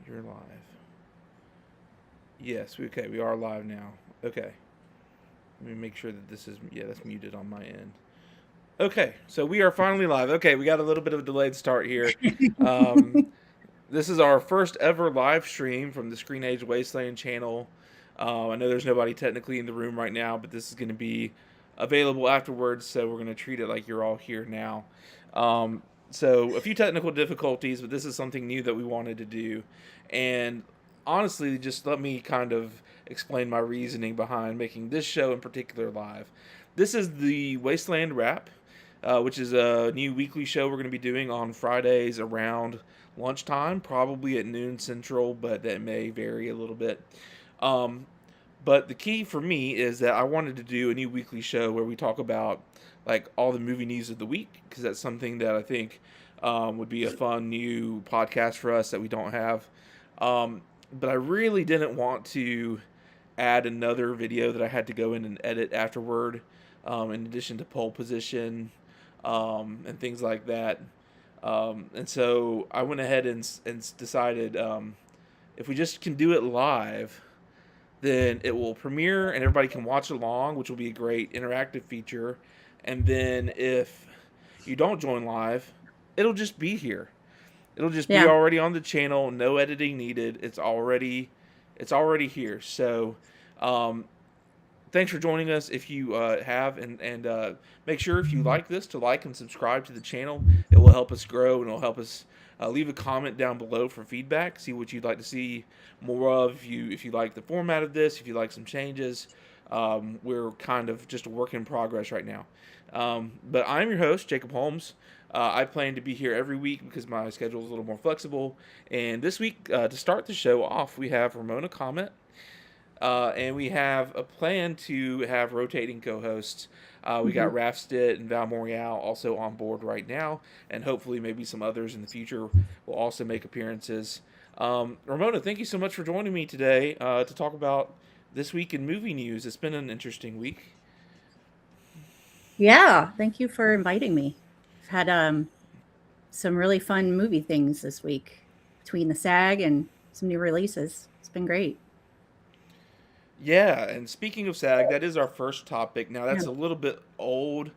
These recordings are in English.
You're live. Yes, okay, we are live now. Okay. Let me make sure that this is, that's muted on my end. Okay, so we are finally live. Okay, we got a little bit of a delayed start here. Um, this is our first ever live stream from the Screenage Wasteland channel. I know there's nobody technically in the room right now, but this is going to be available afterwards, so we're going to treat it like you're all here now. So a few technical difficulties, but this is something new that we wanted to do. And honestly, just let me kind of explain my reasoning behind making this show in particular live. This is the Wasteland Wrap, which is a new weekly show we're going to be doing on Fridays around lunchtime, probably at noon central, but that may vary a little bit. Um, but the key for me is that I wanted to do a new weekly show where we talk about like all the movie news of the week, because that's something that I think would be a fun new podcast for us that we don't have. But I really didn't want to add another video that I had to go in and edit afterward, in addition to pole position and things like that. And so I went ahead and decided if we just can do it live, then it will premiere and everybody can watch along, which will be a great interactive feature. And then if you don't join live, it'll just be here. It'll just be Yeah. already on the channel, no editing needed. It's already here. So thanks for joining us if you have, and make sure if you like this to like and subscribe to the channel. It will help us grow, and it'll help us leave a comment down below for feedback. See what you'd like to see more of. If you like the format of this, if you like some changes. We're kind of just a work in progress right now. But I'm your host, Jacob Holmes. I plan to be here every week because my schedule is a little more flexible. And this week, to start the show off, we have Romona Comet. And we have a plan to have rotating co-hosts. We got Rafstit and Val Morial also on board right now, and hopefully maybe some others in the future will also make appearances. Ramona, thank you so much for joining me today to talk about this week in movie news. It's been an interesting week. Yeah. Thank you for inviting me. I've had some really fun movie things this week between the SAG and some new releases. It's been great. Yeah, and speaking of SAG, that is our first topic. Now Yeah. that's a little bit old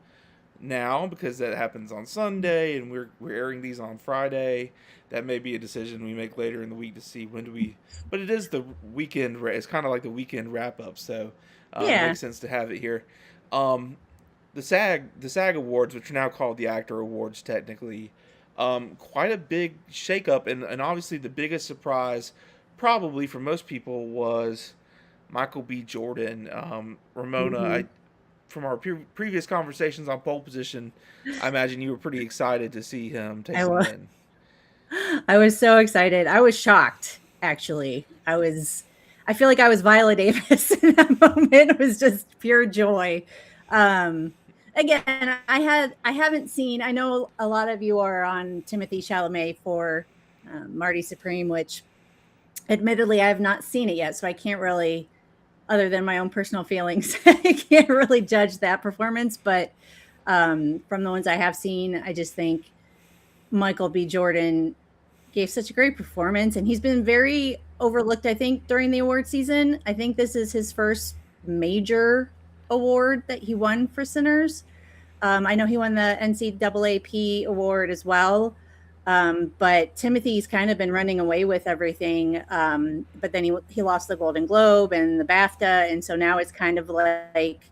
now because that happens on Sunday and we're airing these on Friday. That may be a decision we make later in the week to see when do we. But it is the weekend. It's kind of like the weekend wrap up, so it Yeah. makes sense to have it here. Um, the SAG Awards, which are now called the Actor Awards, technically, quite a big shakeup, and obviously the biggest surprise, probably for most people, was Michael B. Jordan. Ramona, hmm from our previous conversations on pole position, I imagine you were pretty excited to see him take I the was. win. I was so excited. I was shocked. Actually, I was. I feel like I was Viola Davis in that moment. It was just pure joy. Um, Again, I haven't seen. I know a lot of you are on Timothy Chalamet for Marty Supreme, which admittedly I have not seen it yet, so I can't really, other than my own personal feelings, I can't really judge that performance. But from the ones I have seen, I just think Michael B. Jordan gave such a great performance, and he's been very overlooked, I think, during the award season. I think this is his first major award that he won for Sinners. I know he won the NCAAP award as well. But Timothy's kind of been running away with everything. But then he lost the Golden Globe and the BAFTA. And so now it's kind of like,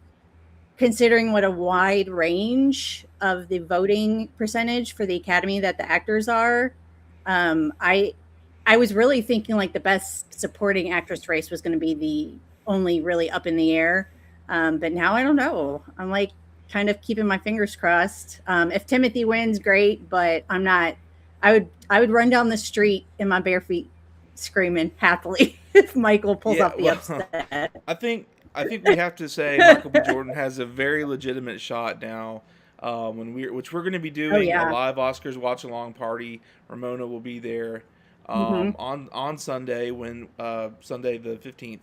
considering what a wide range of the voting percentage for the Academy that the actors are, um, I I was really thinking like the best supporting actress race was going to be the only really up in the air. But now I don't know. I'm like kind of keeping my fingers crossed. If Timothy wins, great. But I'm not. I would run down the street in my bare feet screaming happily if Michael pulls Yeah, off the well, upset. I think I think we have to say Michael B. Jordan has a very legitimate shot now. Which we're going to be Oh doing a yeah. live Oscars watch along party. Ramona will be there hmm on Sunday, when Sunday the 15th.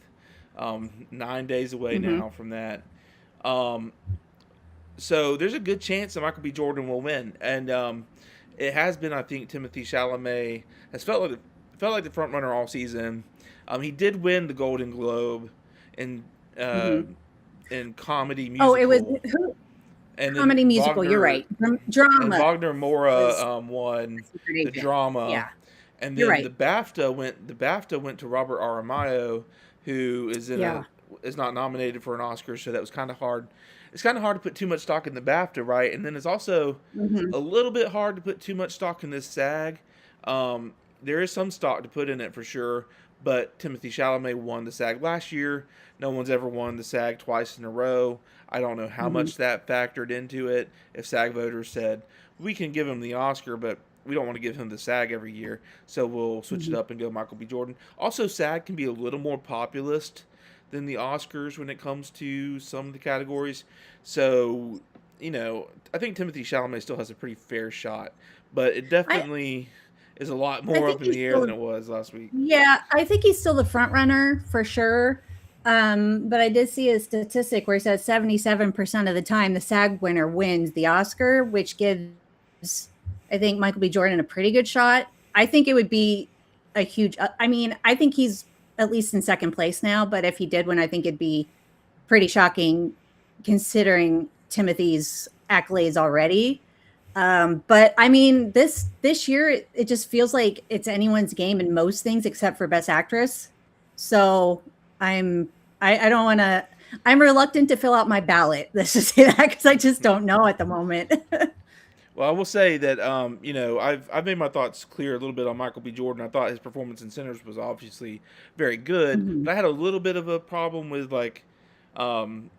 9 days away hmm now from that. Um, so there's a good chance that Michael B. Jordan will win, and it has been, I think, Timothy Chalamet has felt like felt like the front runner all season. He did win the Golden Globe in uh, Mhm. in comedy Oh, it was musical, who and then comedy musical, you're right. Drama Wagner Mora was won a Secret the Agent. drama, Yeah, and you're then right. the BAFTA went to Robert Aramayo, who Yeah. is not nominated for an Oscar, so that was kind of hard. It's kind of hard to put too much stock in the BAFTA, right? And then it's also Mhm. a little bit hard to put too much stock in this SAG. Um, there is some stock to put in it for sure, but Timothy Chalamet won the SAG last year. No one's ever won the SAG twice in a row. I don't know how Mhm. much that factored into it. If SAG voters said we can give him the Oscar, but we don't want to give him the SAG every year, so we'll switch it Mhm. up and go Michael B. Jordan. Also, SAG can be a little more populist than the Oscars when it comes to some of the categories. So, I think Timothy Chalamet still has a pretty fair shot, but it I definitely is a lot I more think up in he's the air than still it was last week. yeah, I think he's still the front runner for sure. But I did see a statistic where it says 77% of the time the SAG winner wins the Oscar, which gives I think Michael B. Jordan a pretty good shot. I think it would be a huge I mean, I think he's at least in second place now, but if he did win, I think it'd be pretty shocking considering Timothy's accolades already. But I mean, this year it just feels like it's anyone's game in most things except for Best Actress. So I'm I don't want to. I'm reluctant to fill out my ballot. Let's just say that because I just don't know at the moment. Well, I will say that I've made my thoughts clear a little bit on Michael B. Jordan. I thought his performance in Sinners was obviously very good, Mhm. but I had a little bit of a problem with um,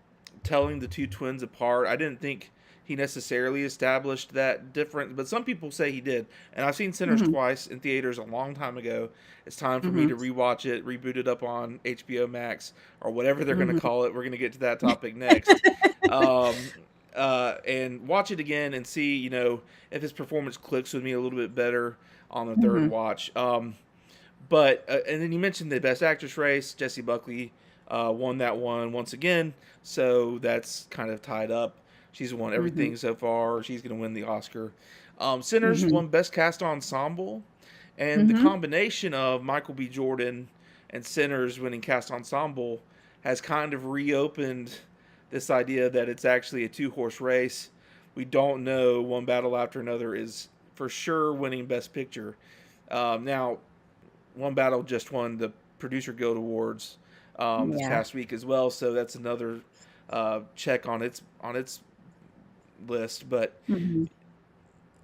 telling the two twins apart. I didn't think he necessarily established that difference, but some people say he did. And I've seen Sinners Mhm. twice in theaters a long time ago. It's time for me Mhm. to rewatch it, reboot it up on HBO Max or whatever they're going to Mhm. call it. We're going to get to that topic next. Um, and watch it again and see, if his performance clicks with me a little bit better on the third Mhm. watch. But and then you mentioned the Best Actress race. Jessie Buckley won that one once again, so that's kind of tied up. She's won Mhm. everything so far. She's going to win the Oscar. Sinners Mhm. won Best Cast Ensemble, and the Mhm. combination of Michael B. Jordan and Sinners winning Cast Ensemble has kind of reopened this idea that it's actually a two-horse race. We don't know one battle after another is for sure winning Best Picture. Now, one battle just won the Producer Guild Awards this Yeah. past week as well, so that's another check on its list. But Mhm.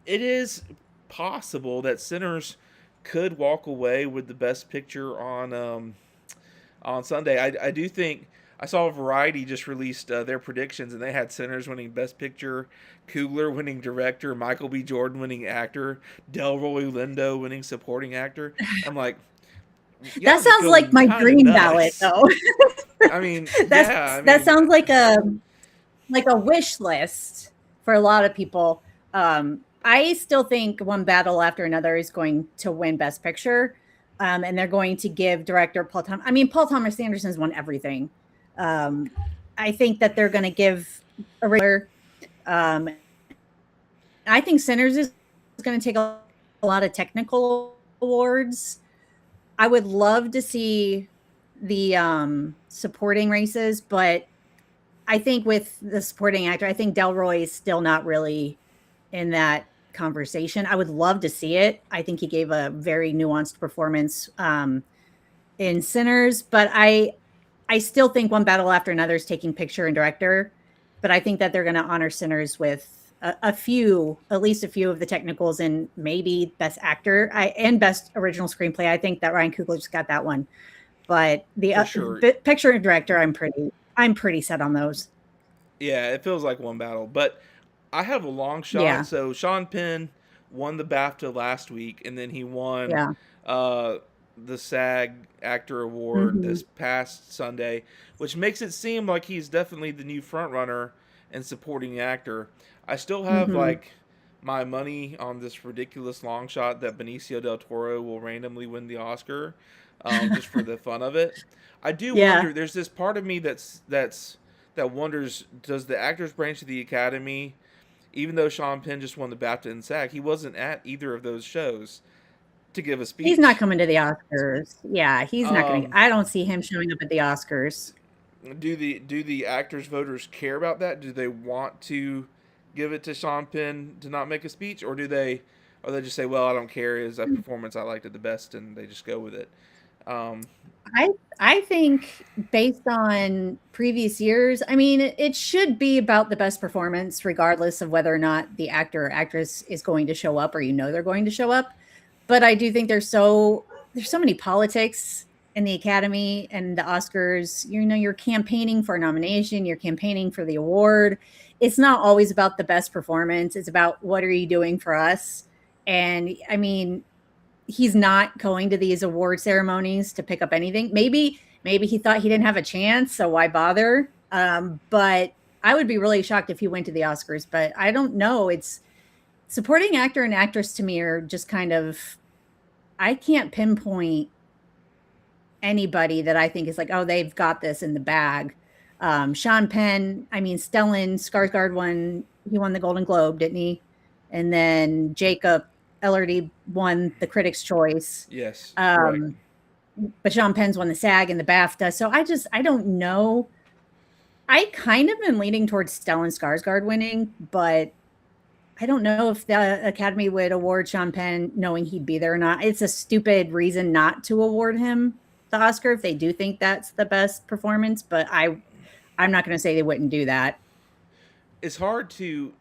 it is possible that Sinners could walk away with the Best Picture on Sunday. I do think I saw Variety just released their predictions, and they had Sinners winning Best Picture, Coogler winning Director, Michael B. Jordan winning Actor, Delroy Lindo winning Supporting Actor. I'm like, you That guys are sounds like going my kind of dream ballot, nuts. though. I mean, yeah, I That mean, sounds like a wish list for a lot of people. I still think one battle after another is going to win Best Picture, and they're going to give director Paul Thomas. I mean, Paul Thomas Anderson's won everything. Um, I think that they're going to give a regular. Um, I think Sinners is going to take a lot of technical awards. I would love to see the supporting races, but I think with the supporting actor, I think Delroy is still not really in that conversation. I would love to see it. I think he gave a very nuanced performance in Sinners, but I still think one battle after another is taking picture and director. But I think that they're going to honor Sinners with a few, at least a few of the technicals, and maybe best actor and best original screenplay. I think that Ryan Coogler's got that one, but the for sure. picture and director, I'm pretty set on those. Yeah, it feels like one battle, but I have a long shot. Yeah, So Sean Penn won the BAFTA last week, and then he won yeah. uh, the SAG Actor Award Mhm. this past Sunday, which makes it seem like he's definitely the new front runner and supporting actor. I still have Mhm. my money on this ridiculous long shot that Benicio del Toro will randomly win the Oscar, just for the fun of it. I do Yeah. wonder. There's this part of me that wonders: does the actors branch of the Academy, even though Sean Penn just won the BAFTA and SAG, he wasn't at either of those shows. to give a He's not speech. coming to the Oscars. Yeah, he's not going to. Um, I don't see him showing up at the Oscars. do the actors voters care about that? Do they want to give it to Sean Penn to not make a speech, or they just say, well, I don't care, is that performance I liked it the best, and they just go with it. Um, I I think based on previous years, I mean, it should be about the best performance, regardless of whether or not the actor or actress is going to show up or they're going to show up. But I do think there's so many politics in the Academy and the Oscars. You're campaigning for a nomination, you're campaigning for the award. It's not always about the best performance. It's about what are you doing for us? And I mean, he's not going to these award ceremonies to pick up anything. Maybe he thought he didn't have a chance, so why bother? But I would be really shocked if he went to the Oscars. But I don't know. It's supporting actor and actress to me are just kind of, I can't pinpoint anybody that I think is like, oh, they've got this in the bag. Sean Penn, I mean, Stellan Skarsgård he won the Golden Globe, didn't he? And then Jacob Elordi won the Critics' Choice. yes, correct. Um, but Sean Penn's won the SAG and the BAFTA. So I don't know. I kind of been leaning towards Stellan Skarsgård winning, but I don't know if the Academy would award Sean Penn knowing he'd be there or not. It's a stupid reason not to award him the Oscar if they do think that's the best performance, but I'm not going to say they wouldn't do that. It's hard to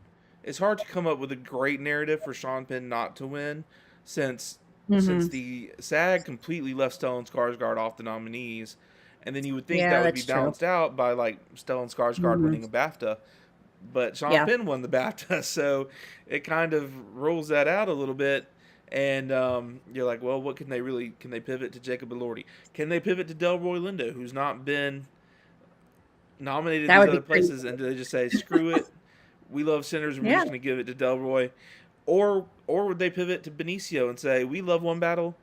it's hard to come up with a great narrative for Sean Penn not to win, since Hmm. the SAG completely left Stellan Skarsgård off the nominees, and then you would think Yeah, that would be that's true. balanced out by like Stellan Skarsgård Hmm. winning a BAFTA, but Sean Yeah. Penn won the BAFTA, so it kind of rules that out a little bit. And you're like, well, what can they pivot to Jacob Elordi? Can they pivot to Delroy Lindo, who's not been nominated That these would be other crazy. places, and do they just say, screw it, we love Sinners, and we're Yeah. just going to give it to Delroy? Or would they pivot to Benicio and say, we love One Battle,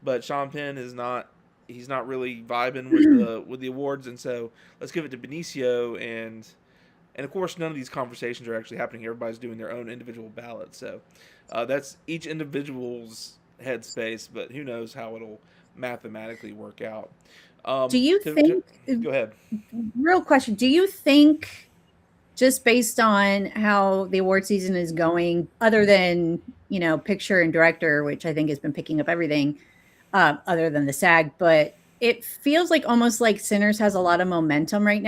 but Sean Penn is not, he's not really vibing with the awards, and so let's give it to Benicio. And of course, none of these conversations are actually happening. Everybody's doing their own individual ballot, so that's each individual's headspace. But who knows how it'll mathematically work out. Do you think, Go ahead. real question, do you think just based on how the award season is going, other than, picture and director, which I think has been picking up everything, other than the SAG, but it feels like almost like Sinners has a lot of momentum right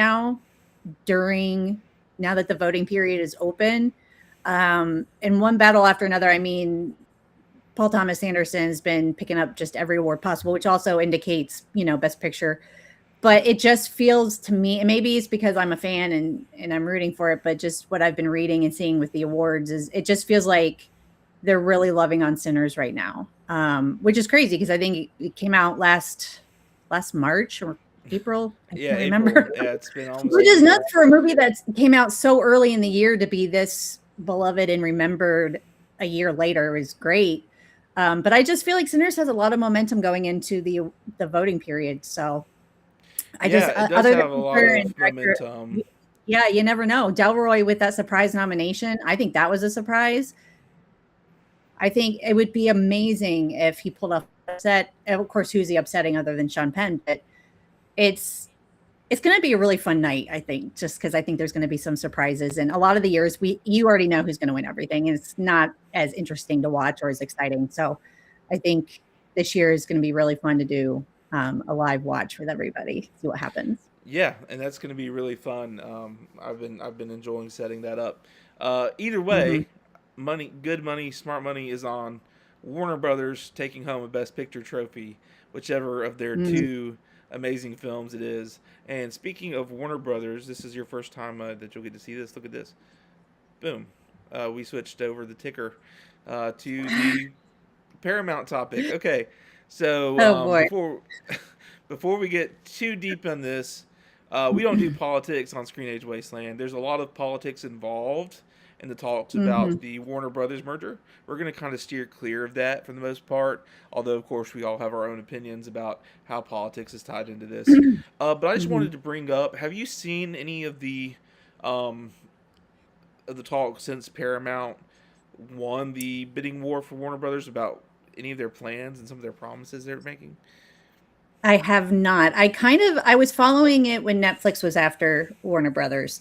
during now that the voting period is open. And one battle after another, I mean, Paul Thomas Anderson has been picking up just every award possible, which also indicates, best picture. But it just feels to me, and maybe it's because I'm a fan and I'm rooting for it, but just what I've been reading and seeing with the awards is it just feels like they're really loving on Sinners right now, which is crazy because I think it came out last March or April. I Yeah, can't April. remember. Yeah, it's been almost a Which is year. nuts for a movie that came out so early in the year to be this beloved and remembered a year later is great. But I just feel like Sinners has a lot of momentum going into the voting period. So I just, Yeah, it does other than have a lot picture and of director, momentum. yeah, you never know. Delroy with that surprise nomination, I think that was a surprise. I think it would be amazing if he pulled off upset. Of course, who's he upsetting other than Sean Penn? But it's it's going to be a really fun night, I think, just because I think there's going to be some surprises. And a lot of the years, you already know who's going to win everything, and it's not as interesting to watch or as exciting. So I think this year is going to be really fun to do a live watch with everybody, see what happens. Yeah, and that's going to be really fun. I've been enjoying setting that up. Either Hmm. way, good money, smart money is on Warner Brothers taking home a Best Picture trophy, whichever of their Mm. two amazing films it is. And speaking of Warner Brothers, this is your first time that you'll get to see this. Look at this. Boom. We switched over the ticker to the Paramount topic. Okay, so Oh boy. before we get too deep on this, we don't do politics on Screenage Wasteland. There's a lot of politics involved in the talks Hmm. about the Warner Brothers merger. We're going to kind of steer clear of that for the most part, although, of course, we all have our own opinions about how politics is tied into this. But I just Hmm. wanted to bring up, have you seen any um, of the talk since Paramount won the bidding war for Warner Brothers about any of their plans and some of their promises they're making? I have not. I was following it when Netflix was after Warner Brothers,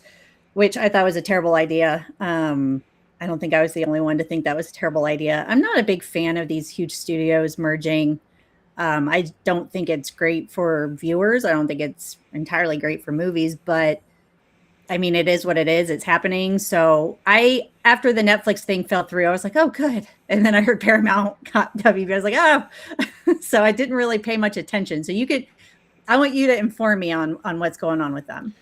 which I thought was a terrible idea. I don't think I was the only one to think that was a terrible idea. I'm not a big fan of these huge studios merging. I don't think it's great for viewers. I don't think it's entirely great for movies, but I mean, it is what it is. It's happening. So after the Netflix thing fell through, I was like, oh, good. And then I heard Paramount got WB. I was like, oh, so I didn't really pay much attention. So I want you to inform me on what's going on with them.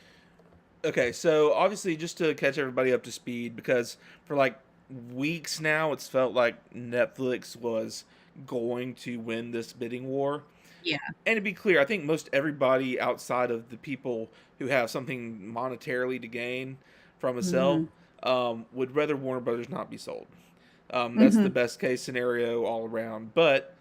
Okay, so obviously, just to catch everybody up to speed, because for like weeks now, it's felt like Netflix was going to win this bidding war. Yeah. And to be clear, I think most everybody outside of the people who have something monetarily to gain from a sale Mm-hmm. would rather Warner Brothers not be sold. That's the Mm-hmm. best case scenario all around. But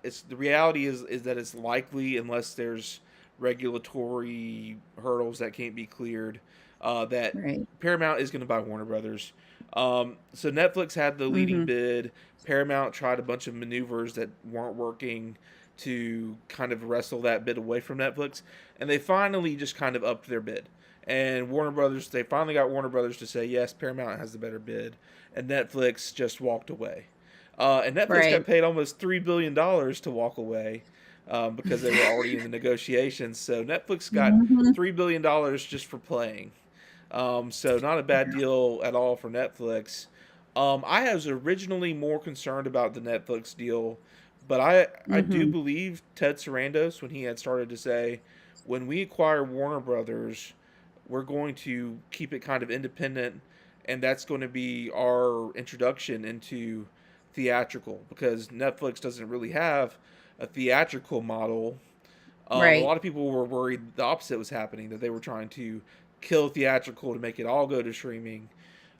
it's the reality is that it's likely, unless there's regulatory hurdles that can't be cleared, that Right. Paramount is going to buy Warner Brothers. So Netflix had the leading Mm-hmm. bid. Paramount tried a bunch of maneuvers that weren't working to kind of wrestle that bid away from Netflix, and they finally just kind of upped their bid. And Warner Brothers, they finally got Warner Brothers to say yes, Paramount has the better bid, and Netflix just walked away. And Netflix got Right. paid almost $3 billion to walk away because they were already in the negotiations. So Netflix got Mm-hmm. $3 billion just for playing. So not a bad deal at all for Netflix. I was originally more concerned about the Netflix deal, but I do Mm-hmm. believe Ted Sarandos when he had started to say, when we acquire Warner Brothers, we're going to keep it kind of independent, and that's going to be our introduction into theatrical because Netflix doesn't really have a theatrical model. A Right. lot of people were worried the opposite was happening, that they were trying to kill theatrical to make it all go to streaming.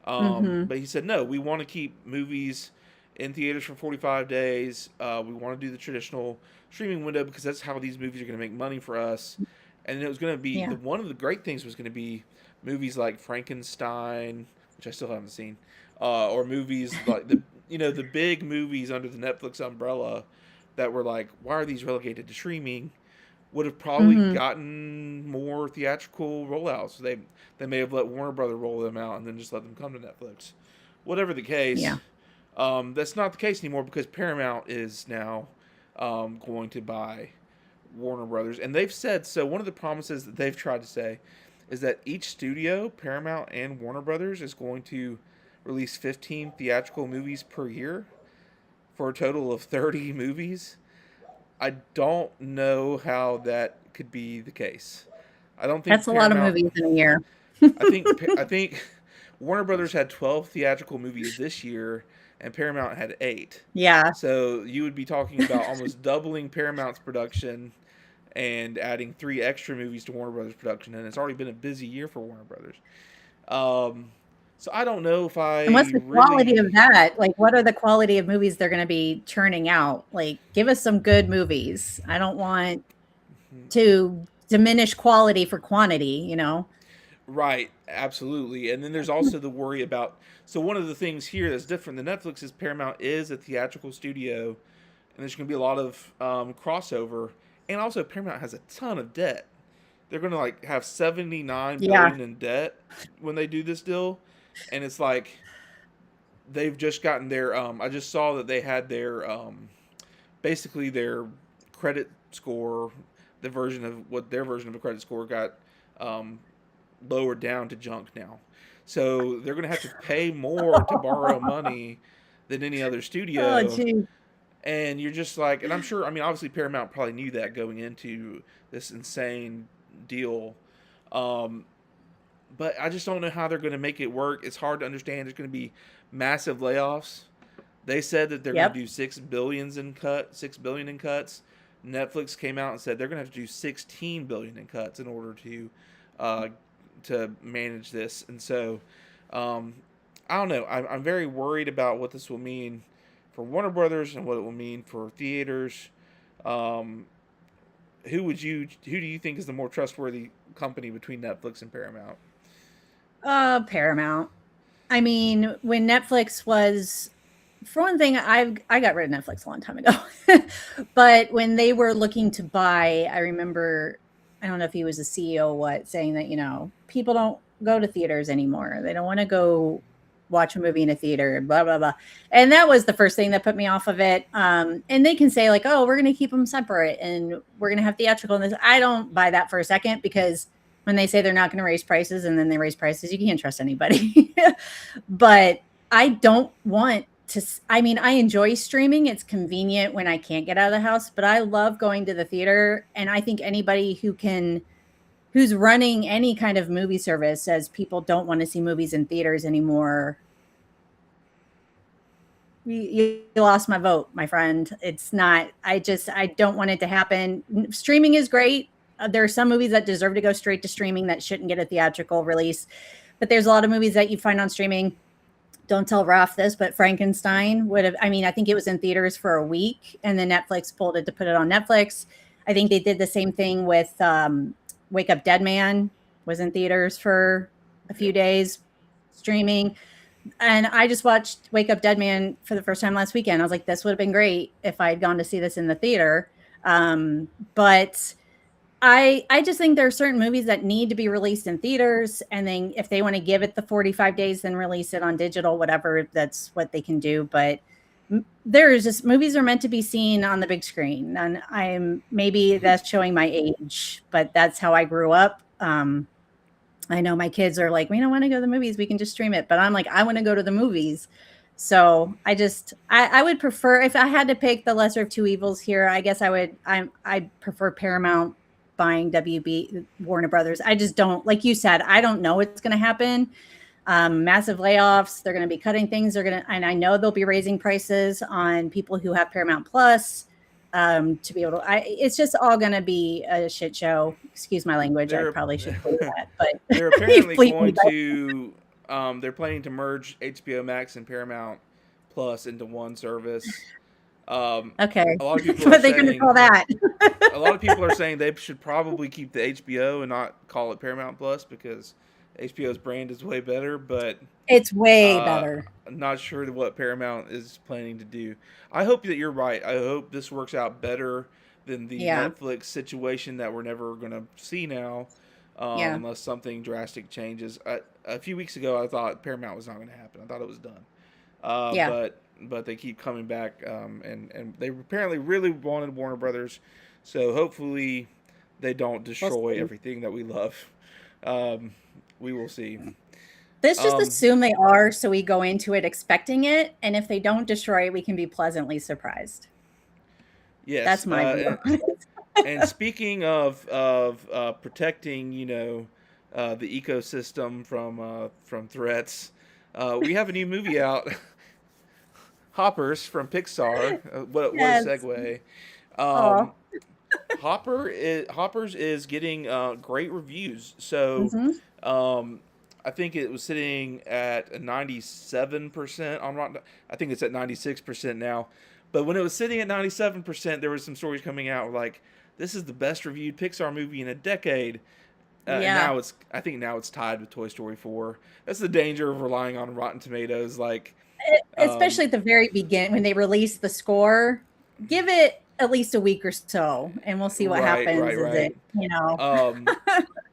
Mm-hmm. But he said, no, we want to keep movies in theaters for 45 days. We want to do the traditional streaming window because that's how these movies are going to make money for us. And it was going to be Yeah. one of the great things was going to be movies like Frankenstein, which I still haven't seen, or movies like the big movies under the Netflix umbrella that were like, why are these relegated to streaming? Would have probably Mm-hmm. gotten more theatrical rollouts. They may have let Warner Brother roll them out and then just let them come to Netflix. Whatever the case, Yeah. that's not the case anymore because Paramount is now going to buy Warner Brothers, and they've said so. One of the promises that they've tried to say is that each studio, Paramount and Warner Brothers, is going to release 15 theatrical movies per year for a total of 30 movies. I don't know how that could be the case. I don't think That's a lot of Paramount. movies in a year. I think Warner Brothers had 12 theatrical movies this year, and Paramount had 8. Yeah. So you would be talking about almost doubling Paramount's production and adding 3 extra movies to Warner Brothers production, and it's already been a busy year for Warner Brothers. Um, so I don't know if And what's I the quality really. of that? Like, what are the quality of movies they're going to be churning out? Like, give us some good movies. I don't want to diminish quality for quantity. Right, absolutely. And then there's also the worry about. So one of the things here that's different than Netflix is Paramount is a theatrical studio, and there's going to be a lot of crossover. And also, Paramount has a ton of debt. They're going to like have 79 Yeah. billion in debt when they do this deal, and it's like they've just gotten their. I just saw that they had their basically their credit score, the version of what their version of a credit score got um, lowered down to junk now. So they're going to have to pay more to borrow money than any other Oh, studio. gee. And you're just like, and I'm sure, I mean, obviously Paramount probably knew that going into this insane deal. Um, but I just don't know how they're going to make it work. It's hard to understand. There's going to be massive layoffs. They said that they're going to Yep. do 6 billion in cuts. Netflix came out and said they're going to have to do 16 billion in cuts in order uh, to manage this. And so, um, I don't know. I'm very worried about what this will mean for Warner Brothers and what it will mean for theaters. Um, who do you think is the more trustworthy company between Netflix and Paramount? Paramount. I mean, when Netflix was for one thing, I got rid of Netflix a long time ago. But when they were looking to buy, I remember, I don't know if he was a CEO or what, saying that, people don't go to theaters anymore. They don't want to go watch a movie in a theater, blah, blah, blah. And that was the first thing that put me off of it. And they can say, like, oh, we're going to keep them separate and we're going to have theatrical in this. I don't buy that for a second, because when they say they're not going to raise prices and then they raise prices, you can't trust anybody. But I don't want to, I mean, I enjoy streaming. It's convenient when I can't get out of the house, but I love going to the theater. And I think anybody who's running any kind of movie service says people don't want to see movies in theaters anymore. You lost my vote, my friend. It's not, I don't want it to happen. Streaming is great. There are some movies that deserve to go straight to streaming that shouldn't get a theatrical release. But there's a lot of movies that you find on streaming. Don't tell Ralph this, but Frankenstein would have, I mean, I think it was in theaters for a week and then Netflix pulled it to put it on Netflix. I think they did the same thing with Wake Up Dead Man, was in theaters for a few days, streaming. And I just watched Wake Up Dead Man for the first time last weekend. I was like, this would have been great if I had gone to see this in the theater. But I just think there are certain movies that need to be released in theaters, and then if they want to give it the 45 days, then release it on digital, whatever, that's what they can do. But there's just, movies are meant to be seen on the big screen, and maybe that's showing my age, but that's how I grew up. I know my kids are like, we don't want to go to the movies, we can just stream it, but I'm like, I want to go to the movies. So I would prefer, if I had to pick the lesser of two evils here, I guess I prefer Paramount buying WB Warner Brothers. I just don't, like you said, I don't know what's going to happen. Massive layoffs. They're going to be cutting things. And I know they'll be raising prices on people who have Paramount Plus, to be able to, it's just all going to be a shit show. Excuse my language. I probably should say that, but they're apparently going to, they're planning to merge HBO Max and Paramount Plus into one service. Okay. A lot of people What are are they going to saying call that? a lot of people are saying they should probably keep the HBO and not call it Paramount Plus, because HBO's brand is way better, but It's way better. I'm not sure what Paramount is planning to do. I hope that you're right. I hope this works out better than the Yeah. Netflix situation that we're never going to see now, Yeah. unless something drastic changes. A few weeks ago, I thought Paramount was not going to happen. I thought it was done. Yeah. But they keep coming back, and they apparently really wanted Warner Brothers, so hopefully they don't destroy everything that we love. We will see. Let's just assume they are, so we go into it expecting it, and if they don't destroy it, we can be pleasantly surprised. Yes, That's my view. And speaking of protecting, the ecosystem from threats, we have a new movie out. Hoppers from Pixar. What Yes. a segue. Aw. Hoppers is getting great reviews. So Mhm. I think it was sitting at 97% on Rotten. I think it's at 96% now. But when it was sitting at 97%, there were some stories coming out like, this is the best reviewed Pixar movie in a decade. And Yeah. I think now it's tied with Toy Story 4. That's the danger of relying on Rotten Tomatoes. Like, Especially at the very beginning when they release the score, give it at least a week or so, and we'll see what right, happens. right, Is right. it? Um,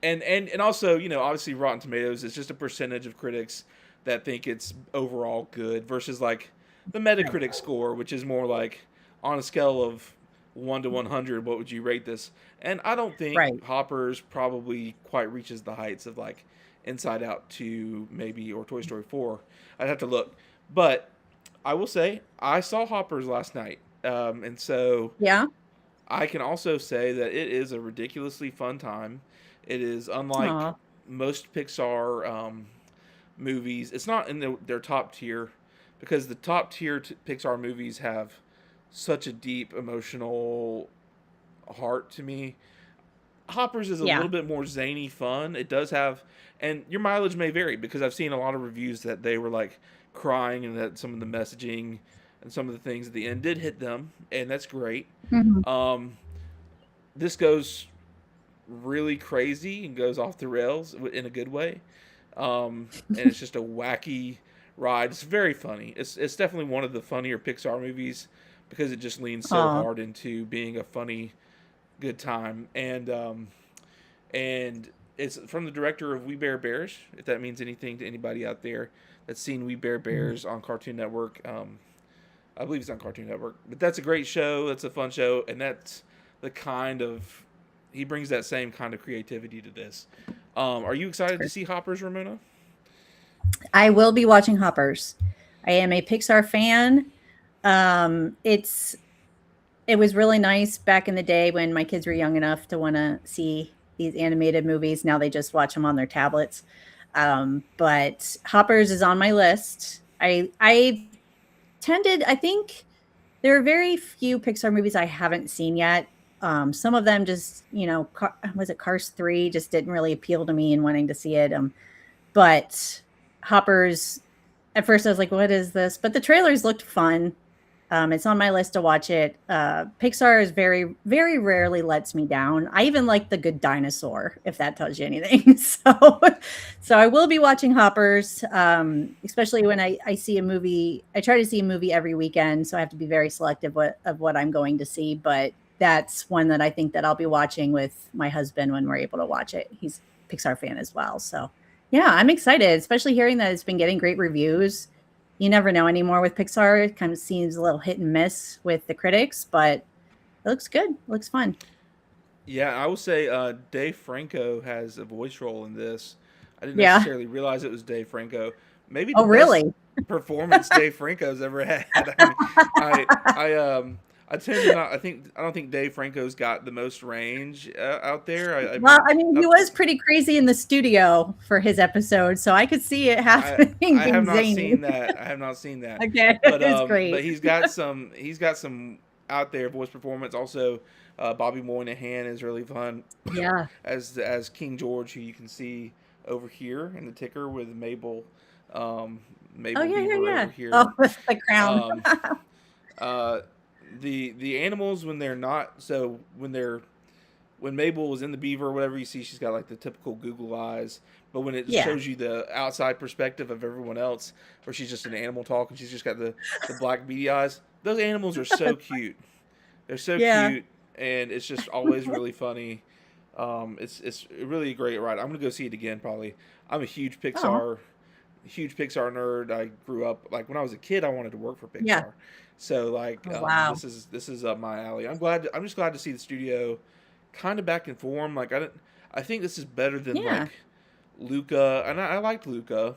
and also, obviously Rotten Tomatoes is just a percentage of critics that think it's overall good versus like the Metacritic score, which is more like on a scale of 1 to 100, what would you rate this? And I don't think Right. Hoppers probably quite reaches the heights of like Inside Out 2 maybe, or Toy Story 4. I'd have to look. But I will say I saw Hoppers last night. And so Yeah. I can also say that it is a ridiculously fun time. It is unlike Aw. most Pixar movies. It's not in their top tier, because the top tier Pixar movies have such a deep emotional heart to me. Hoppers is a Yeah. little bit more zany fun. It does have, and your mileage may vary, because I've seen a lot of reviews that they were like crying and that some of the messaging and some of the things at the end did hit them, and that's great. Mhm. Um, this goes really crazy and goes off the rails in a good way. And it's just a wacky ride. It's very funny. It's definitely one of the funnier Pixar movies because it just leans so Oh, hard into being a funny, good time. And it's from the director of We Bare Bears. If that means anything to anybody out there that's seen We Bare Bears on Cartoon Network, I believe it's on Cartoon Network. But that's a great show. That's a fun show, and that's the kind of he brings that same kind of creativity to this. Are you excited to see Hoppers, Ramona? I will be watching Hoppers. I am a Pixar fan. It's it was really nice back in the day when my kids were young enough to want to see these animated movies. Now they just watch them on their tablets. But Hoppers is on my list. I tended, I think there are very few Pixar movies I haven't seen yet. Some of them just, was it Cars 3 just didn't really appeal to me and wanting to see it. But Hoppers, at first I was like, what is this? But the trailers looked fun. It's on my list to watch it. Pixar is very, very rarely lets me down. I even like The Good Dinosaur, if that tells you anything. So I will be watching Hoppers, especially when I see a movie. I try to see a movie every weekend, so I have to be very selective of what I'm going to see. But that's one that I think that I'll be watching with my husband when we're able to watch it. He's a Pixar fan as well. So yeah, I'm excited, especially hearing that it's been getting great reviews. You never know anymore with Pixar. It kind of seems a little hit and miss with the critics, but it looks good. It looks fun. Yeah, I will say Dave Franco has a voice role in this. I didn't Yeah. necessarily realize it was Dave Franco. Maybe the Oh, best really? performance Dave Franco's ever had. I mean, I tend to not. I don't think Dave Franco's got the most range out there. I Well, mean, I mean, he was pretty crazy in the studio for his episode, so I could see it happening, I have being not zany. seen that. I have not seen that. Okay, it's But great. he's got some out there voice performance. Also, Bobby Moynihan is really fun Yeah. as King George, who you can see over here in the ticker with um, Oh, Mabel yeah, yeah, Beaver over yeah. here. Oh, with the crown. Um, uh, the animals when they're not when Mabel was in the beaver or whatever, you see she's got like the typical Google eyes. But when it Yeah. shows you the outside perspective of everyone else, where she's just an animal talk and she's just got the black beady eyes, those animals are so cute. They're so Yeah. cute, and it's just always really funny. It's really a great ride. I'm gonna go see it again probably. I'm a Oh, huge Pixar nerd. I grew up like when I was a kid. I wanted to work for yeah. Pixar, so like Oh, wow. this is up my alley. I'm just glad to see the studio kind of back in form. Like I think this is better than Yeah. like Luca, and I liked Luca,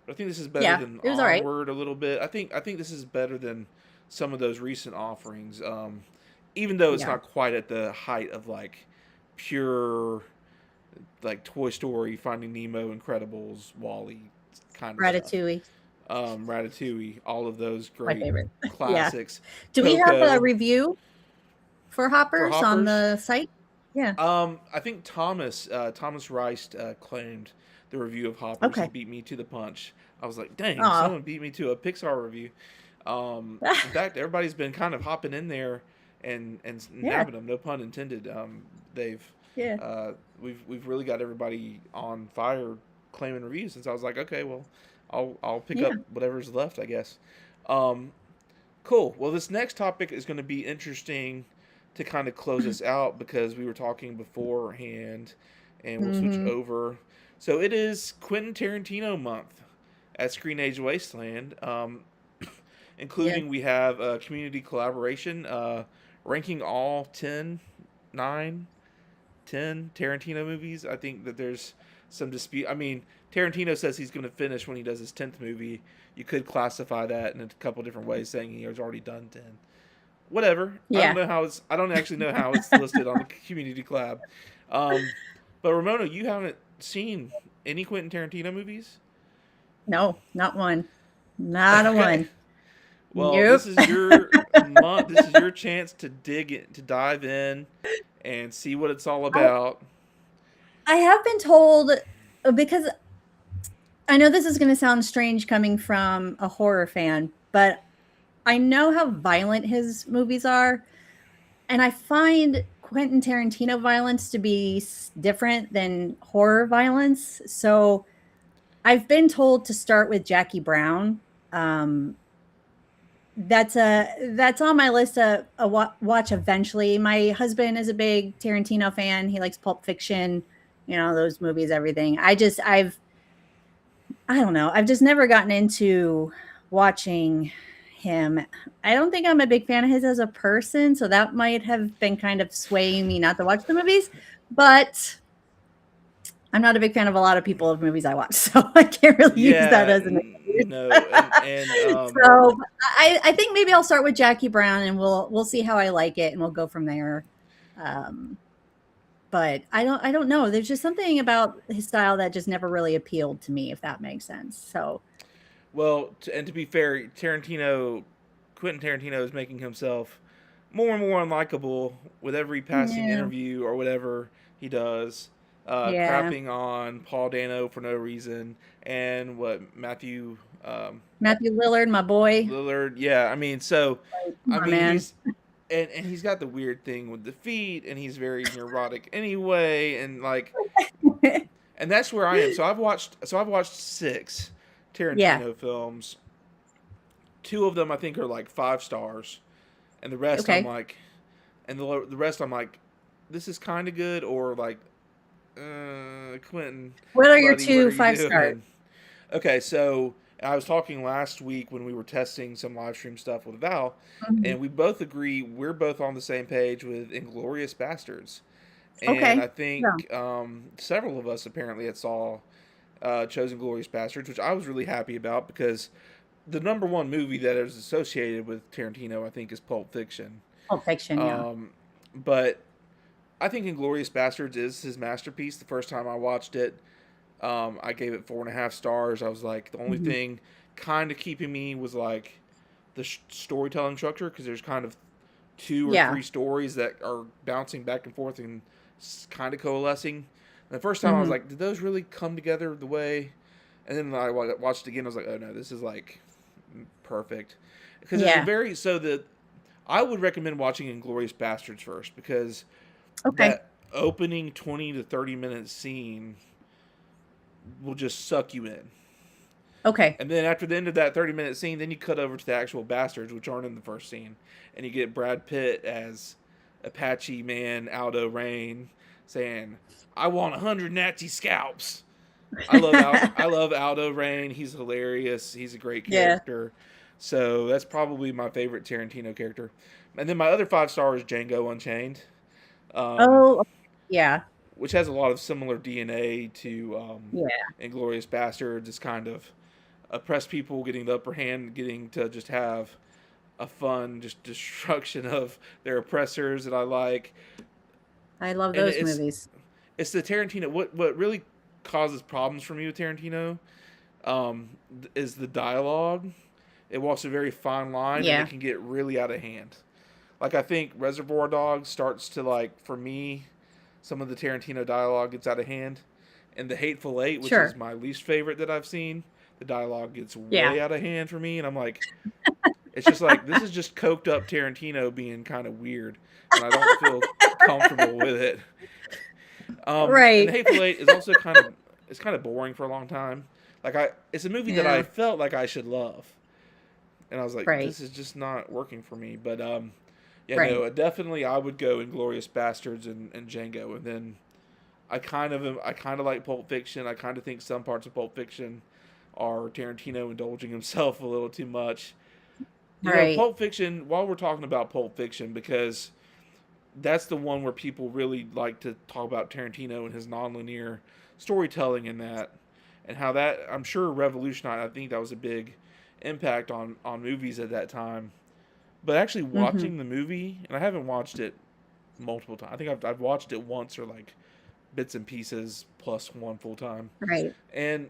but I think this is better Yeah. than It was all right. Onward a little bit. I think this is better than some of those recent offerings. Even though it's Yeah. not quite at the height of like pure like Toy Story, Finding Nemo, Incredibles, Wally kind of stuff. Ratatouille, Ratatouille, all of those my great favorite. Yeah. classics. Do we have a Coco review for for Hoppers on Hoppers. the site? Yeah. I think Thomas Rice claimed the review of Hoppers. He Okay. beat me to the punch. I was like, dang, Oh. someone beat me to a Pixar review. In fact, everybody's been kind of hopping in there and Yeah. nabbing them. No pun intended. They've Yeah. we've really got everybody on fire claiming reviews. Since I was like, okay, well, I'll pick Yeah. up whatever's left, I guess. Um, cool. Well, this next topic is going to be interesting to kind of close us out because we were talking beforehand, and we'll switch Mhm. over. So it is Quentin Tarantino month at Screenage Wasteland. Yeah. Including we have a community collaboration ranking all 10, 9, 10 Tarantino movies. I think that there's some dispute. I mean, Tarantino says he's going to finish when he does his 10th movie. You could classify that in a couple different ways, saying he has already done 10. Whatever. Yeah. I don't actually know how it's listed on the community collab. But Ramona, you haven't seen any Quentin Tarantino movies? No, not one. Not a Okay. one. Well, Nope. this is your month. This is your chance to to dive in, and see what it's all I, about. I have been told, because I know this is going to sound strange coming from a horror fan, but I know how violent his movies are. And I find Quentin Tarantino violence to be different than horror violence. So I've been told to start with Jackie Brown. That's on my list of a watch eventually. My husband is a big Tarantino fan. He likes Pulp Fiction, those movies, everything. I don't know. I've just never gotten into watching him. I don't think I'm a big fan of his as a person, so that might have been kind of swaying me not to watch the movies. But I'm not a big fan of a lot of people of movies I watch, so I can't really use that Yeah, as an excuse. no, and So I think maybe I'll start with Jackie Brown, and we'll see how I like it, and we'll go from there. Um, but I don't know. There's just something about his style that just never really appealed to me, if that makes sense. So well, and to be fair, Quentin Tarantino is making himself more and more unlikable with every passing yeah, interview or whatever he does. yeah. Crapping on Paul Dano for no reason, and what Matthew Matthew Lillard, my boy. Lillard. Yeah, I mean, so Like, come I on, mean, man. he's and he's got the weird thing with the feet, and he's very neurotic anyway, and like, and that's where I am. So I've watched 6 Yeah. Tarantino films. 2 of them I think are like 5 stars, and the rest I'm Okay. like, the rest I'm like, this is kind of good, or like, Quentin, What are your buddy, what two are you 5 stars? doing? Okay, so I was talking last week when we were testing some live stream stuff with Val, Mhm. and we both agree we're both on the same page with Inglorious Bastards. And I Okay. Yeah. think several of us apparently had saw chosen Glorious Bastards, which I was really happy about because the number one movie that is associated with Tarantino, I think, is Pulp Fiction. Pulp Fiction, yeah. Um, but I think Inglorious Bastards is his masterpiece. The first time I watched it, I gave it 4.5 stars. I was like, the only Mhm. thing kind of keeping me was like the storytelling structure, because there's kind of 2 or 3 Yeah. stories that are bouncing back and forth and kind of coalescing. And the first time I was Mhm. like, did those really come together the way? And then I watched it again. I was like, oh no, this is like perfect, because there's a Yeah. very so the I would recommend watching Inglorious Bastards first, because Okay. that opening 20 to 30 minute scene will just suck you in. Okay. And then after the end of that 30-minute scene, then you cut over to the actual bastards, which aren't in the first scene. And you get Brad Pitt as Apache man Aldo Rain saying, I want 100 Nazi scalps. I love Aldo Rain. He's hilarious. He's a great Yeah. character. So that's probably my favorite Tarantino character. And then my other 5 star is Django Unchained, um, Oh, yeah. which has a lot of similar DNA to Yeah. Inglourious Bastards. It's kind of oppressed people getting the upper hand, getting to just have a fun just destruction of their oppressors that I like. I love And those movies. it's the Tarantino. What really causes problems for me with Tarantino is the dialogue. It walks a very fine line, and it Yeah. can get really out of hand. Like, I think Reservoir Dogs starts to, like, for me, some of the Tarantino dialogue gets out of hand. And The Hateful Eight, which is Sure. my least favorite that I've seen, the dialogue gets Yeah. way out of hand for me, and I'm like, it's just like, this is just coked up Tarantino being kind of weird, and I don't feel comfortable with it. And The Right. Hateful Eight is also kind of boring for a long time. Like, it's a movie that I Yeah. felt like I should love, and I was like, Right. this is just not working for me. But yeah, Right. no, definitely I would go Inglorious Bastards and Django, and then I kind of like Pulp Fiction. I kind of think some parts of Pulp Fiction are Tarantino indulging himself a little too much. Right. Pulp Fiction. While we're talking about Pulp Fiction, because that's the one where people really like to talk about Tarantino and his nonlinear storytelling in that, and how that, I'm sure, revolutionized. I think that was a big impact on movies at that time. But actually Mhm. watching the movie, and I haven't watched it multiple times. I think I've watched it once, or like bits and pieces plus one full time, Right. and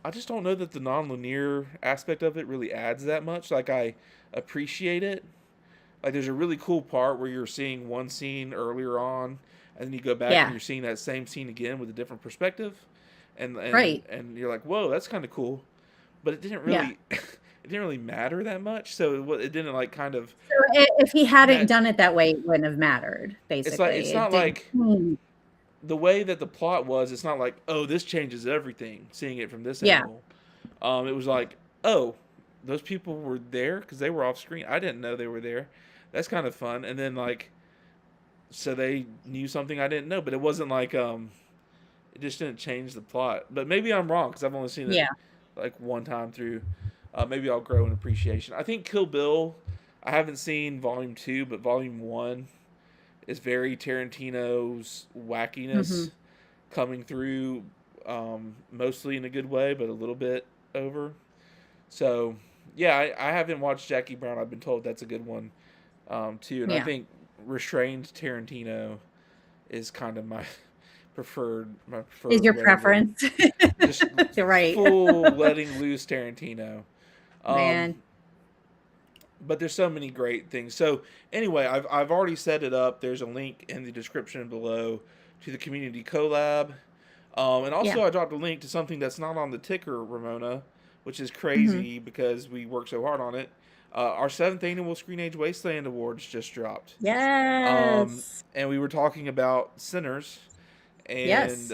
I just don't know that the nonlinear aspect of it really adds that much. Like, I appreciate it. Like, there's a really cool part where you're seeing one scene earlier on, and then you go back and Yeah. you're seeing that same scene again with a different perspective, Right. and you're like, whoa, that's kind of cool. But it didn't Yeah. really it didn't really matter that much. So it didn't like kind of So if he hadn't match. done it that way, it wouldn't have mattered, It's like, basically. it's It not didn't like change. the way that the plot was, it's not like, oh, this changes everything. Seeing it from this Yeah. angle, it was like, oh, those people were there because they were off screen. I didn't know they were there. That's kind of fun. And then like, so they knew something I didn't know, but it wasn't like it just didn't change the plot. But maybe I'm wrong because I've only seen it Yeah. like one time through. Maybe I'll grow in appreciation. I think Kill Bill. I haven't seen Volume 2, but Volume 1 is very Tarantino's Hmm. wackiness coming through, mostly in a good way, but a little bit over. So, yeah, I haven't watched Jackie Brown. I've been told that's a good one, too. And I Yeah. think restrained Tarantino is kind of my Is preferred your way to preference? just Right. full letting loose Tarantino. Um, Man. but there's so many great things. So anyway, I've already set it up. There's a link in the description below to the community collab, and Yeah. also I dropped a link to something that's not on the ticker, Ramona, which is Hmm. crazy because we worked so hard on it. Our seventh annual Screenage Wasteland Awards just dropped, Yes. and we were talking about Sinners, and Yes.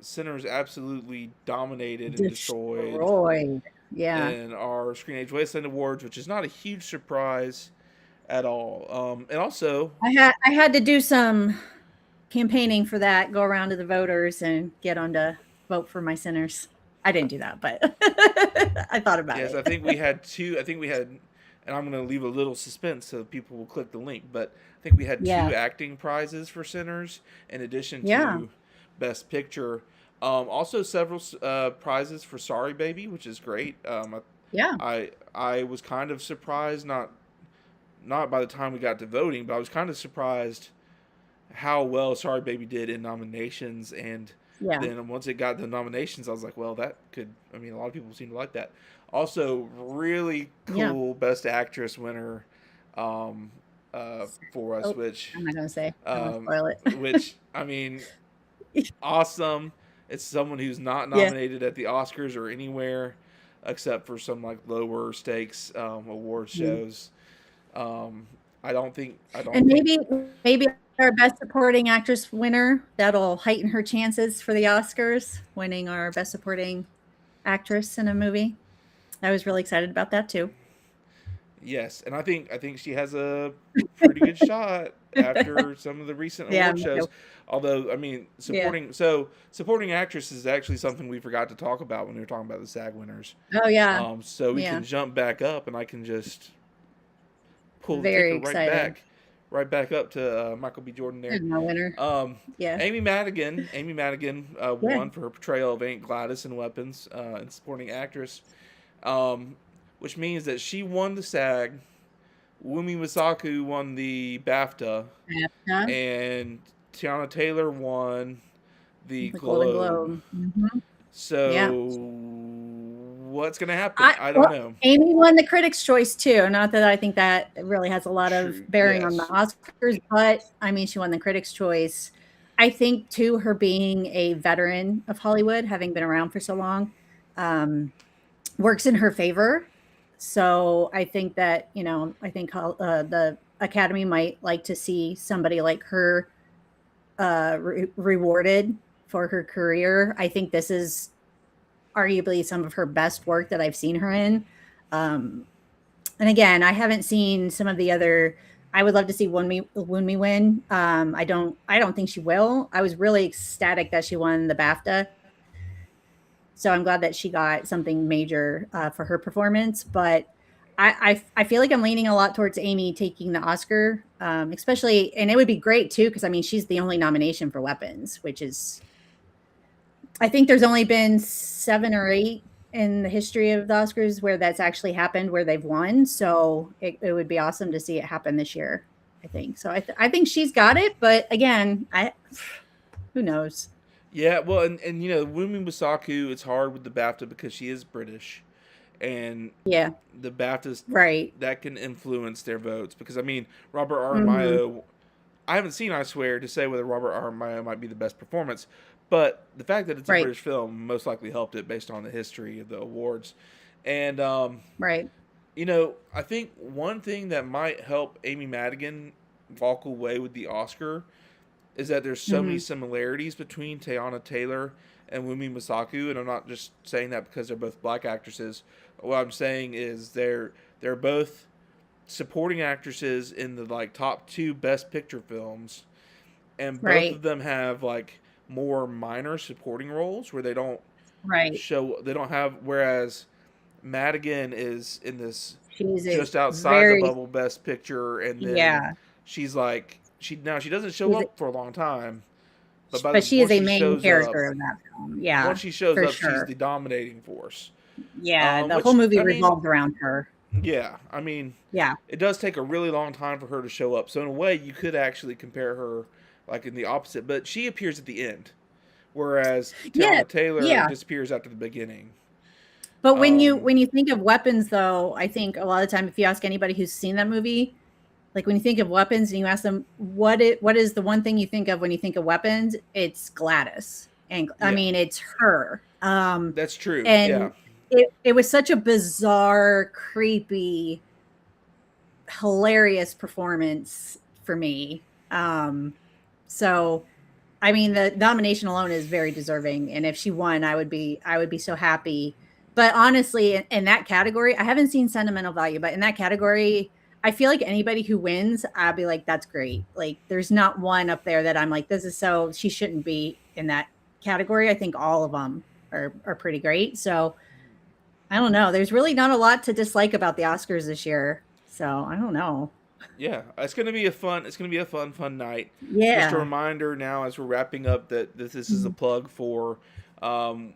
Sinners absolutely dominated and destroyed Destroyed. Yeah. in our Screenage Wasteland Awards, which is not a huge surprise at all. And also, I had to do some campaigning for that, go around to the voters and get on to vote for my sinners. I didn't do that, but I thought about yes, I it. think we had two. I think we had, and I'm going to leave a little suspense so people will click the link. But I think we had Yeah. two acting prizes for Sinners in addition Yeah. to Best Picture. Also, several prizes for Sorry Baby, which is great. Yeah. I was kind of surprised, not by the time we got to voting, but I was kind of surprised how well Sorry Baby did in nominations. And Yeah. then once it got the nominations, I was like, well, that could, I mean, a lot of people seem to like that. Also, really Yeah. cool Best Actress winner, um, for us, Oh, I'm not gonna say. I don't want to um, spoil it. which, I mean, awesome. It's someone who's not Yeah. nominated at the Oscars or anywhere except for some like lower stakes award Mm. shows. Um, I And don't think maybe our best supporting actress winner, that'll heighten her chances for the Oscars, winning our best supporting actress in a movie. I was really excited about that too. yes, and I think she has a pretty good shot after some of the recent Yeah, award me shows. too. Although, I mean, Yeah. supporting actress is actually something we forgot to talk about when we were talking about the SAG winners. Oh yeah. So we can Yeah. jump back up, and I can just pull the Very ticker excited. right back up to Michael B. Jordan There's there. no winner. Um, Yeah. Amy Madigan Yeah. won for her portrayal of Aunt Gladys in Weapons, and supporting actress, um, which means that she won the SAG. Wumi Masaku won the BAFTA, BAFTA, and Tiana Taylor won the the Golden Globe. Globe. Mhm. Yeah. So what's gonna happen? I don't Well, know. Amy won the Critics' Choice too. Not that I think that really has a lot of True. bearing on the Yes. Oscars, but I mean, she won the Critics' Choice. I think too, her being a veteran of Hollywood, having been around for so long, um, works in her favor. So I think that, I think the Academy might like to see somebody like her rewarded for her career. I think this is arguably some of her best work that I've seen her in. Um, and again, I haven't seen some of the other. I would love to see Wunmi win. I don't think she will. I was really ecstatic that she won the BAFTA, so I'm glad that she got something major for her performance. But I feel like I'm leaning a lot towards Amy taking the Oscar, especially, and it would be great too because I mean she's the only nomination for Weapons, which is, I think there's only been 7 or 8 in the history of the Oscars where that's actually happened, where they've won. So it would be awesome to see it happen this year, I think. So I think she's got it, but again, who knows? Yeah. Well, and Wumi Masaku, it's hard with the BAFTA because she is British, and Yeah, the BAFTAs right. that can influence their votes because I mean Robert Mhm. Aramayo. I haven't seen I swear to say whether Robert Aramayo might be the best performance, but the fact that it's a Right. British film most likely helped it based on the history of the awards. And Right. I think one thing that might help Amy Madigan walk away with the Oscar is that there's so many Mm-hmm. similarities between Teyana Taylor and Wumi Masaku, and I'm not just saying that because they're both black actresses. What I'm saying is they're both supporting actresses in the like top two best picture films, and both Right. of them have like more minor supporting roles where Right. they don't have, whereas Madigan is in this She's a just outside the very, bubble best picture, and then yeah. she's like she doesn't show She's a, up for a long time, but but she is once a she main shows up, character of that film. Yeah, for she's sure. the dominating force. Yeah, the whole Which movie I mean, revolved around her. yeah, I mean, Yeah. it does take a really long time for her to show up. So in a way, you could actually compare her like in the opposite, but she appears at the end, whereas Yeah. Tiana Taylor Yeah. disappears after the beginning. But Um, when you think of weapons though, I think a lot of the time if you ask anybody who's seen that movie, like when you think of weapons and you ask them what is the one thing you think of when you think of weapons, it's Gladys. And I yeah, mean it's her. that's true. Yeah, And it was such a bizarre, creepy, hilarious performance for me. So I mean the nomination alone is very deserving, and if she won I would be so happy. But honestly in that category, I haven't seen sentimental value, but in that category I feel like anybody who wins I'll be like that's great. Like there's not one up there that I'm like this is so she shouldn't be in that category. I think all of them are pretty great. So I don't know. There's really not a lot to dislike about the Oscars this year. So I don't know. yeah, it's gonna be a fun. It's gonna be a fun night. Just a Yeah. reminder now as we're wrapping up that this is a Mhm. plug for um,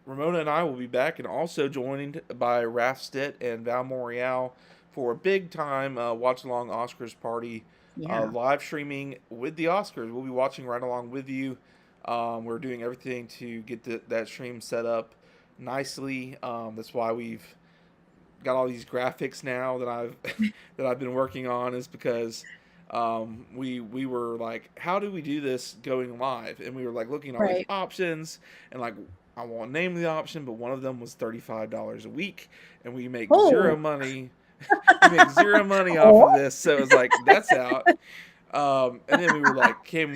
Ramona and I will be back, and also joined by Raph Stitt and Val Morial for a big time watch along Oscars party, Yeah. live streaming with the Oscars. We'll be watching right along with you. We're doing everything to get that stream set up nicely. That's why we've got all these graphics now that I've that I've been working on, is because we were like, how do we do this going live? And we were like looking at all these Right. options, and like I won't name the option, but one of them was $35 a week, and we make zero Oh. money. We make zero money off of Oh. this, so it was like that's out. And then we were like, can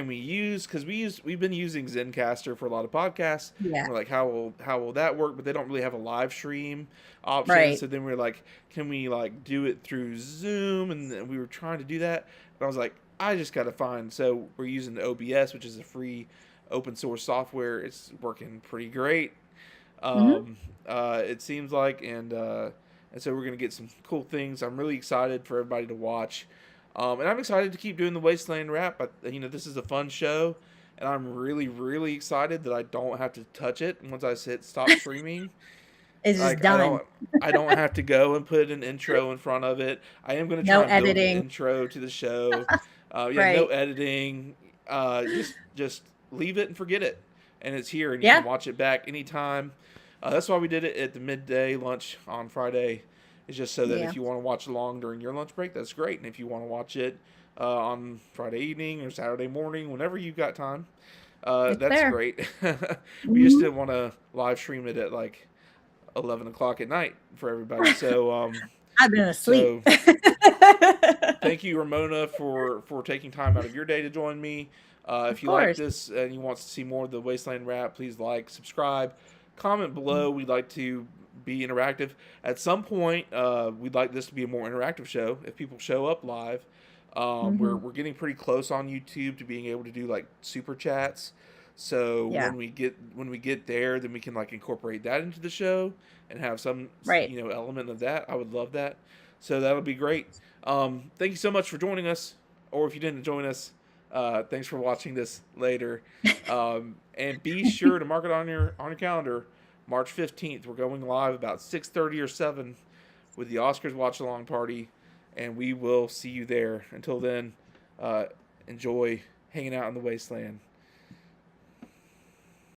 we use, because we've been using Zencaster for a lot of podcasts, Yeah. and we're like, how will that work? But they don't really have a live stream option. Right. So then we are like, can we like do it through Zoom? And then we were trying to do that, and I was like, I just got to find. So we're using the OBS, which is a free open source software. It's working pretty great. Hmm. It seems like, and so we're gonna get some cool things. I'm really excited for everybody to watch, and I'm excited to keep doing the Wasteland Wrap. This is a fun show, and I'm really excited that I don't have to touch it once I hit stop streaming. It's just Like done. I don't have to go and put an intro in front of it. I am gonna No try and build an editing. intro to the show. Yeah, no Right. editing. Just leave it and forget it, and it's here, and you can Yeah. watch it back anytime. That's why we did it at the midday lunch on Friday. It's just so that Yeah. if you want to watch along during your lunch break, that's great, and if you want to watch it on Friday evening or Saturday morning, whenever you've got time, It's that's there. great. We just Hmm. didn't want to live stream it at like 11 o'clock at night for everybody. So, I've been asleep. so thank you, Ramona, for taking time out of your day to join me. Of If you like course. this and you want to see more of the Wasteland Wrap, please like, subscribe, comment below. We'd like to be interactive. At some point, we'd like this to be a more interactive show. If people show up live, Hmm. we're getting pretty close on YouTube to being able to do like super chats. So Yeah. when we get there, then we can like incorporate that into the show and have some Right. element of that. I would love that. So that'll be great. Thank you so much for joining us. Or if you didn't join us, thanks for watching this later. And be sure to mark it on your calendar. March 15th, we're going live about 6:30 or 7 with the Oscars watch along party, and we will see you there. Until then, enjoy hanging out in the wasteland.